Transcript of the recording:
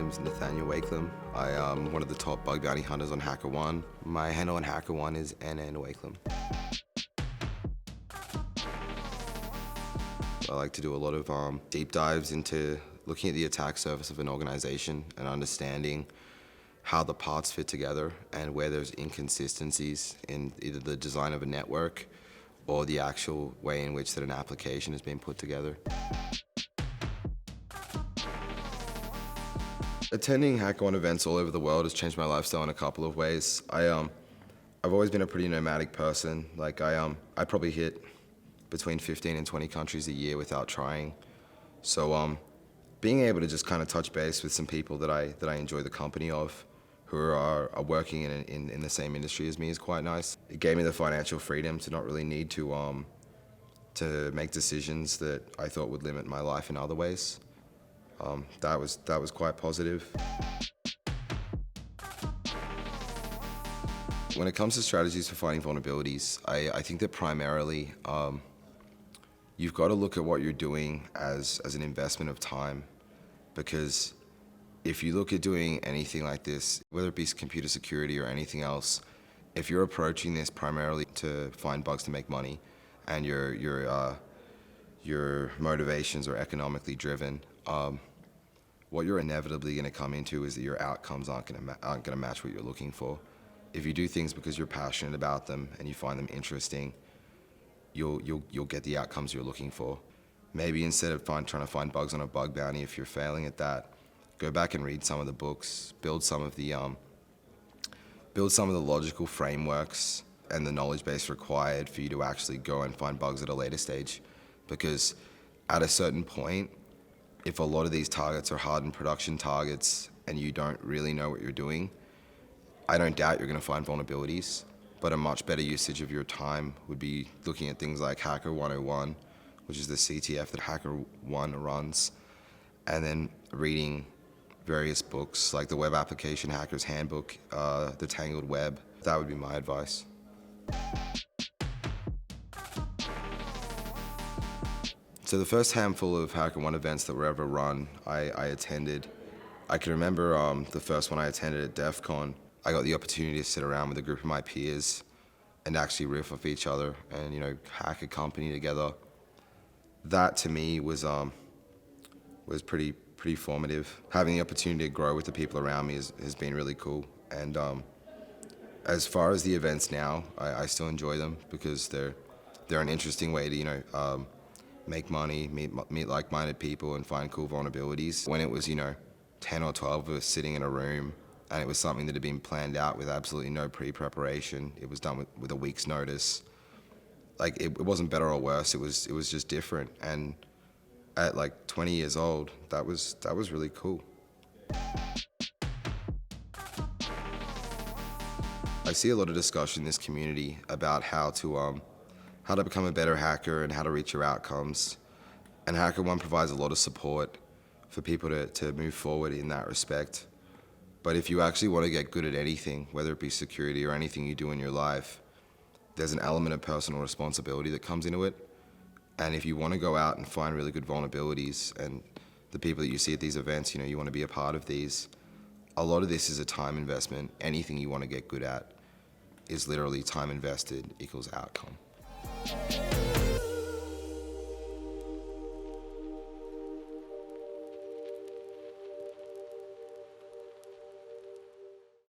name's Nathaniel Wakelam. I am one of the top bug bounty hunters on HackerOne. My handle on HackerOne is NN Wakelam. I like to do a lot of deep dives into looking at the attack surface of an organization and understanding how the parts fit together and where there's inconsistencies in either the design of a network or the actual way in which that an application has been put together. Attending HackerOne events all over the world has changed my lifestyle in a couple of ways. I've always been a pretty nomadic person. Like I probably hit between 15 and 20 countries a year without trying. So being able to just kind of touch base with some people that I enjoy the company of, who are working in the same industry as me, is quite nice. It gave me the financial freedom to not really need to make decisions that I thought would limit my life in other ways. That was quite positive. When it comes to strategies for finding vulnerabilities, I think that primarily you've got to look at what you're doing as an investment of time, because if you look at doing anything like this, whether it be computer security or anything else, if you're approaching this primarily to find bugs to make money, and your motivations are economically driven, what you're inevitably going to come into is that your outcomes aren't going to match what you're looking for. If you do things because you're passionate about them and you find them interesting, you'll get the outcomes you're looking for. Maybe instead of trying to find bugs on a bug bounty, if you're failing at that, go back and read some of the books, build some of the logical frameworks and the knowledge base required for you to actually go and find bugs at a later stage. Because at a certain point, if a lot of these targets are hardened production targets and you don't really know what you're doing, I don't doubt you're going to find vulnerabilities, but a much better usage of your time would be looking at things like Hacker 101, which is the CTF that HackerOne runs, and then reading various books like the Web Application Hacker's Handbook, The Tangled Web. That would be my advice. So the first handful of HackerOne events that were ever run, I attended. I can remember the first one I attended at DEF CON. I got the opportunity to sit around with a group of my peers and actually riff off each other and, you know, hack a company together. That to me was pretty formative. Having the opportunity to grow with the people around me has been really cool. And as far as the events now, I still enjoy them because they're an interesting way to, you know, make money, meet like-minded people and find cool vulnerabilities. When it was, you know, 10 or 12 of us sitting in a room and it was something that had been planned out with absolutely no pre-preparation, it was done with a week's notice. Like, it wasn't better or worse, it was just different. And at like 20 years old, that was really cool. I see a lot of discussion in this community about how to become a better hacker and how to reach your outcomes. And HackerOne provides a lot of support for people to move forward in that respect. But if you actually want to get good at anything, whether it be security or anything you do in your life, there's an element of personal responsibility that comes into it. And if you want to go out and find really good vulnerabilities, and the people that you see at these events, you know, you want to be a part of these, a lot of this is a time investment. Anything you want to get good at is literally time invested equals outcome.